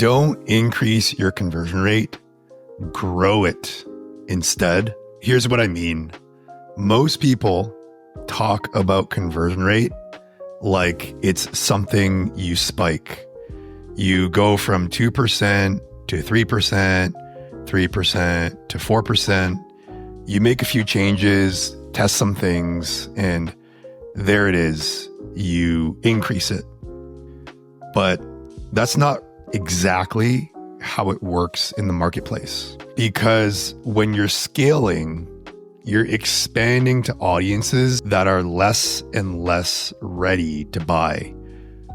Don't increase your conversion rate, grow it instead. Here's what I mean. Most people talk about conversion rate like it's something you spike. You go from 2% to 3%, 3% to 4%. You make a few changes, test some things, and there it is. You increase it. But that's not exactly how it works in the marketplace. Because when you're scaling, you're expanding to audiences that are less and less ready to buy.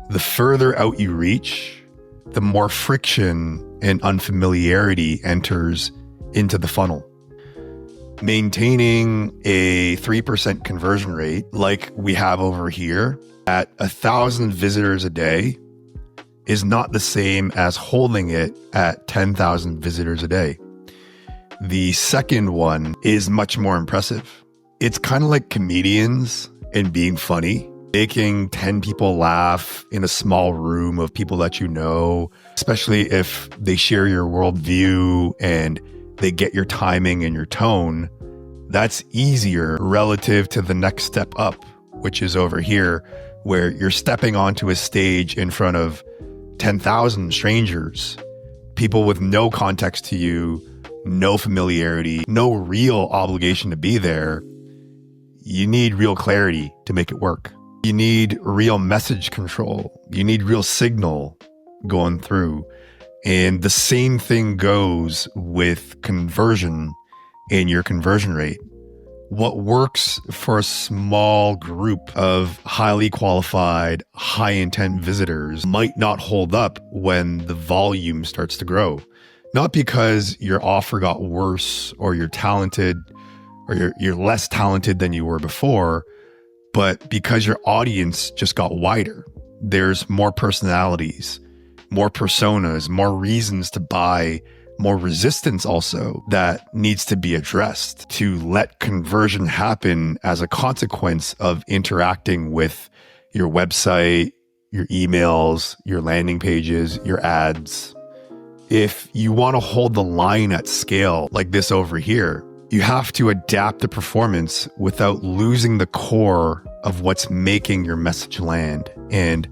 The further out you reach, the more friction and unfamiliarity enters into the funnel. Maintaining a 3% conversion rate like we have over here at 1,000 visitors a day is not the same as holding it at 10,000 visitors a day. The second one is much more impressive. It's kind of like comedians and being funny, making 10 people laugh in a small room of people that you know, especially if they share your worldview and they get your timing and your tone. That's easier relative to the next step up, which is over here, where you're stepping onto a stage in front of 10,000 strangers, people with no context to you, no familiarity, no real obligation to be there. You need real clarity to make it work. You need real message control. You need real signal going through. And the same thing goes with conversion and your conversion rate. What works for a small group of highly qualified, high intent visitors might not hold up when the volume starts to grow. Not because your offer got worse or you're talented or you're less talented than you were before, but because your audience just got wider. There's more personalities, more personas, more reasons to buy, more resistance also that needs to be addressed to let conversion happen as a consequence of interacting with your website, your emails, your landing pages, your ads. If you want to hold the line at scale like this over here, you have to adapt the performance without losing the core of what's making your message land. And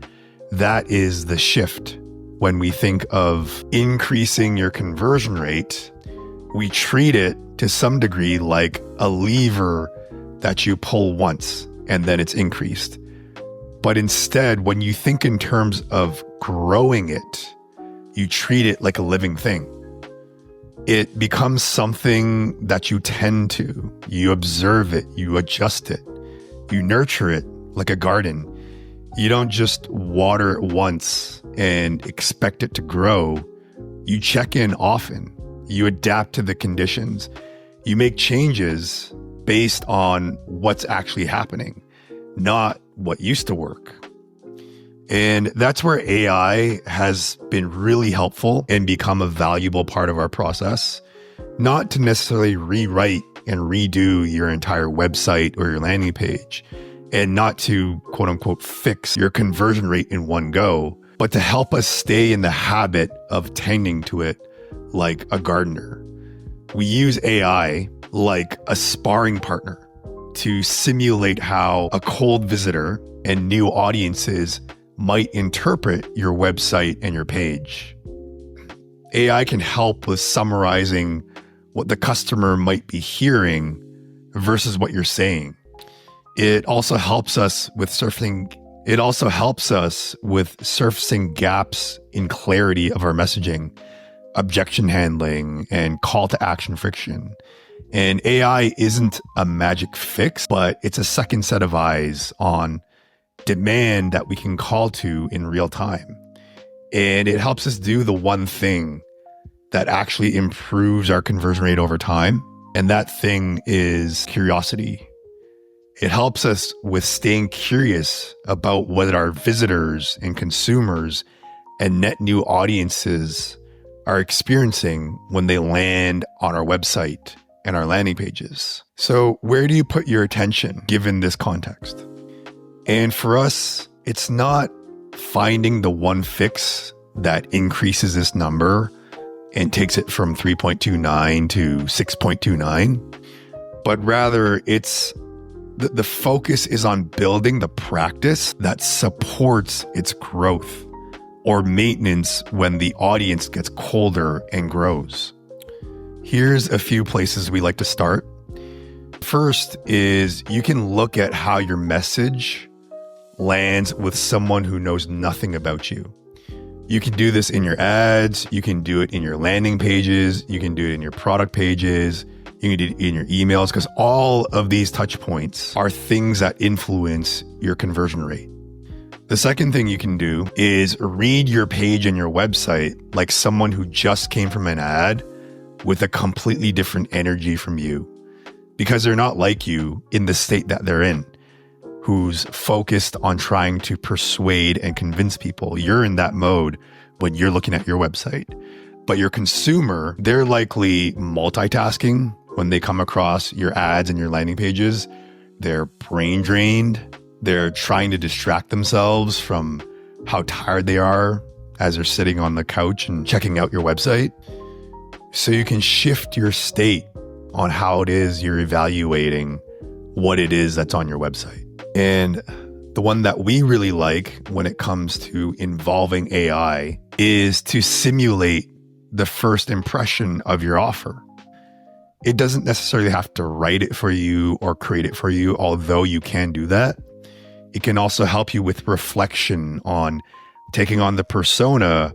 that is the shift. When we think of increasing your conversion rate, we treat it to some degree like a lever that you pull once and then it's increased. But instead, when you think in terms of growing it, you treat it like a living thing. It becomes something that you tend to. You observe it, you adjust it, you nurture it like a garden. You don't just water it once and expect it to grow. You check in often. You adapt to the conditions. You make changes based on what's actually happening, not what used to work. And that's where AI has been really helpful and become a valuable part of our process. Not to necessarily rewrite and redo your entire website or your landing page, and not to quote unquote fix your conversion rate in one go, but to help us stay in the habit of tending to it like a gardener. We use AI like a sparring partner to simulate how a cold visitor and new audiences might interpret your website and your page. AI can help with summarizing what the customer might be hearing versus what you're saying. It also helps us with surfacing gaps in clarity of our messaging, objection handling, and call to action friction. And AI isn't a magic fix, but it's a second set of eyes on demand that we can call to in real time. And it helps us do the one thing that actually improves our conversion rate over time. And that thing is curiosity. It helps us with staying curious about what our visitors and consumers and net new audiences are experiencing when they land on our website and our landing pages. So where do you put your attention given this context? And for us, it's not finding the one fix that increases this number and takes it from 3.29 to 6.29, but rather it's the focus is on building the practice that supports its growth or maintenance when the audience gets colder and grows. Here's a few places we like to start. First is you can look at how your message lands with someone who knows nothing about you. You can do this in your ads, you can do it in your landing pages, you can do it in your product pages, you can do it in your emails, because all of these touch points are things that influence your conversion rate. The second thing you can do is read your page and your website like someone who just came from an ad with a completely different energy from you, because they're not like you in the state that they're in, who's focused on trying to persuade and convince people. You're in that mode when you're looking at your website. But your consumer, they're likely multitasking when they come across your ads and your landing pages. They're brain drained. They're trying to distract themselves from how tired they are as they're sitting on the couch and checking out your website. So you can shift your state on how it is you're evaluating what it is that's on your website. And the one that we really like when it comes to involving AI is to simulate the first impression of your offer. It doesn't necessarily have to write it for you or create it for you, although you can do that. It can also help you with reflection on taking on the persona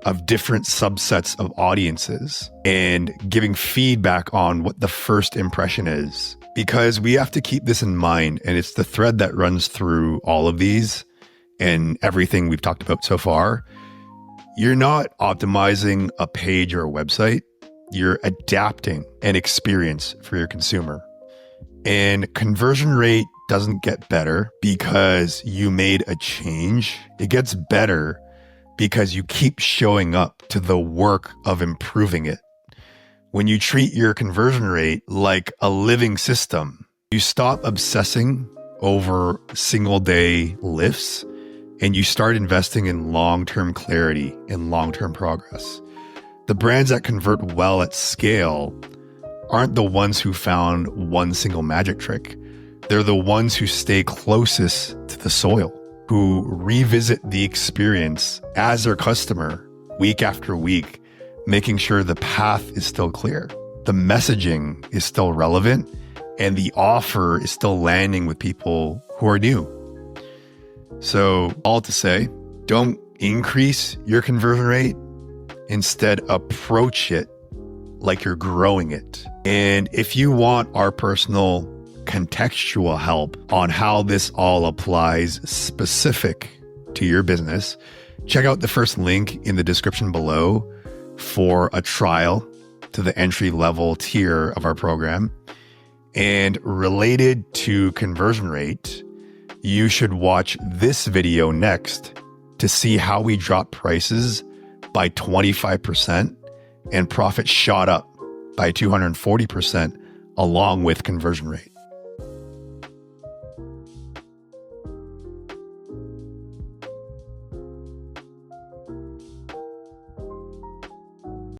of different subsets of audiences and giving feedback on what the first impression is. Because we have to keep this in mind, and it's the thread that runs through all of these and everything we've talked about so far. You're not optimizing a page or a website. You're adapting an experience for your consumer. And conversion rate doesn't get better because you made a change. It gets better because you keep showing up to the work of improving it. When you treat your conversion rate like a living system, you stop obsessing over single day lifts and you start investing in long-term clarity and long-term progress. The brands that convert well at scale aren't the ones who found one single magic trick. They're the ones who stay closest to the soil, who revisit the experience as their customer week after week, making sure the path is still clear, the messaging is still relevant, and the offer is still landing with people who are new. So all to say, don't increase your conversion rate. Instead, approach it like you're growing it. And if you want our personal contextual help on how this all applies specific to your business, check out the first link in the description below for a trial to the entry-level tier of our program. And related to conversion rate, you should watch this video next to see how we dropped prices by 25% and profit shot up by 240% along with conversion rate.